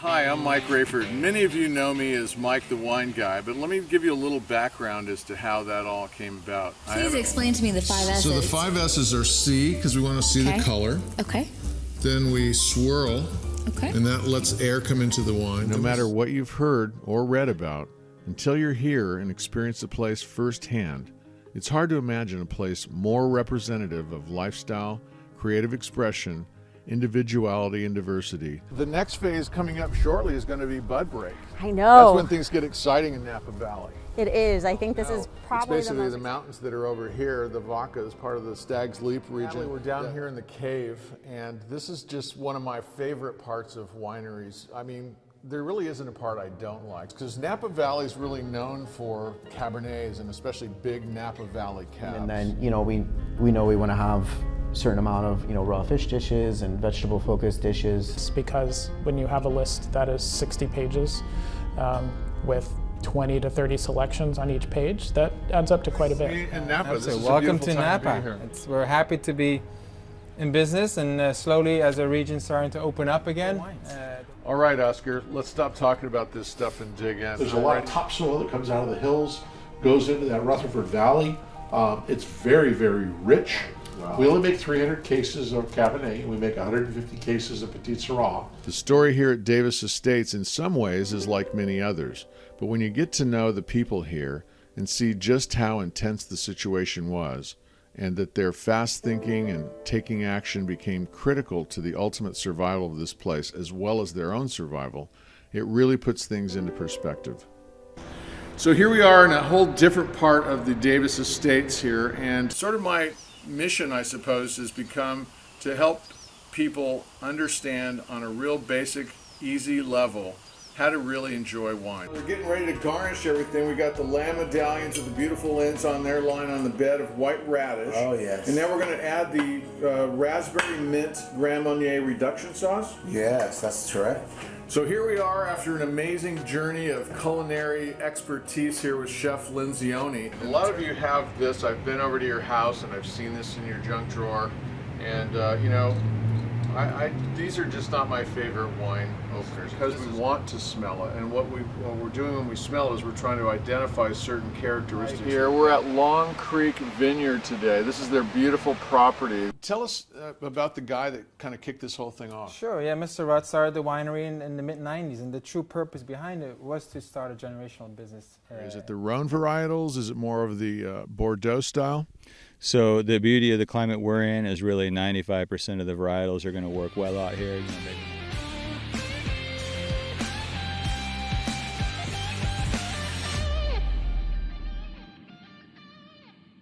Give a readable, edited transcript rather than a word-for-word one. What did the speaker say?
Hi, I'm Mike Wreyford. Many of you know me as Mike the Wine Guy, but let me give you a little background as to how that all came about. Please explain to me the 5 S's. So the 5 S's are C, because we want to see the color. Okay. Then we swirl, Okay. and that lets air come into the wine. No matter what you've heard or read about, until you're here and experience the place firsthand, it's hard to imagine a place more representative of lifestyle, creative expression, individuality, and diversity. The next phase coming up shortly is going to be bud break. I know. That's when things get exciting in Napa Valley. It is. I think this is probably it's basically the mountains that are over here. The Vaca is part of the Stag's Leap region. We're down here in the cave, and this is just one of my favorite parts of wineries. I mean, there really isn't a part I don't like, because Napa Valley is really known for Cabernets, and especially big Napa Valley cabs. And then, we know we want to have a certain amount of, raw fish dishes and vegetable focused dishes. It's because when you have a list that is 60 pages with 20 to 30 selections on each page, that adds up to quite a bit. And Napa, this is welcome a to beautiful time Napa. to be here. We're happy to be in business, and slowly as the region's starting to open up again. All right, Oscar, let's stop talking about this stuff and dig in. There's a lot of topsoil that comes out of the hills, goes into that Rutherford Valley. It's very, very rich. Wow. We only make 300 cases of Cabernet. We make 150 cases of Petit Syrah. The story here at Davis Estates in some ways is like many others, but when you get to know the people here and see just how intense the situation was, and that their fast thinking and taking action became critical to the ultimate survival of this place as well as their own survival, it really puts things into perspective. So here we are in a whole different part of the Davis Estates here, and sort of my mission, I suppose, has become to help people understand on a real basic, easy level how to really enjoy wine. We're getting ready to garnish everything. We got the lamb medallions with the beautiful ends on there lying on the bed of white radish. Oh, yes. And now we're going to add the raspberry mint Grand Marnier reduction sauce. Yes, that's correct. So here we are after an amazing journey of culinary expertise here with Chef Linzioni. A lot of you have this. I've been over to your house and I've seen this in your junk drawer. And these are just not my favorite wine openers because we want to smell it. And what we're doing when we smell it is we're trying to identify certain characteristics. Here we're at Long Creek Vineyard today. This is their beautiful property. Tell us about the guy that kind of kicked this whole thing off. Sure, yeah, Mr. Rutt started the winery in the mid-90s, and the true purpose behind it was to start a generational business. Is it the Rhone varietals? Is it more of the Bordeaux style? So the beauty of the climate we're in is really 95% of the varietals are going to work well out here.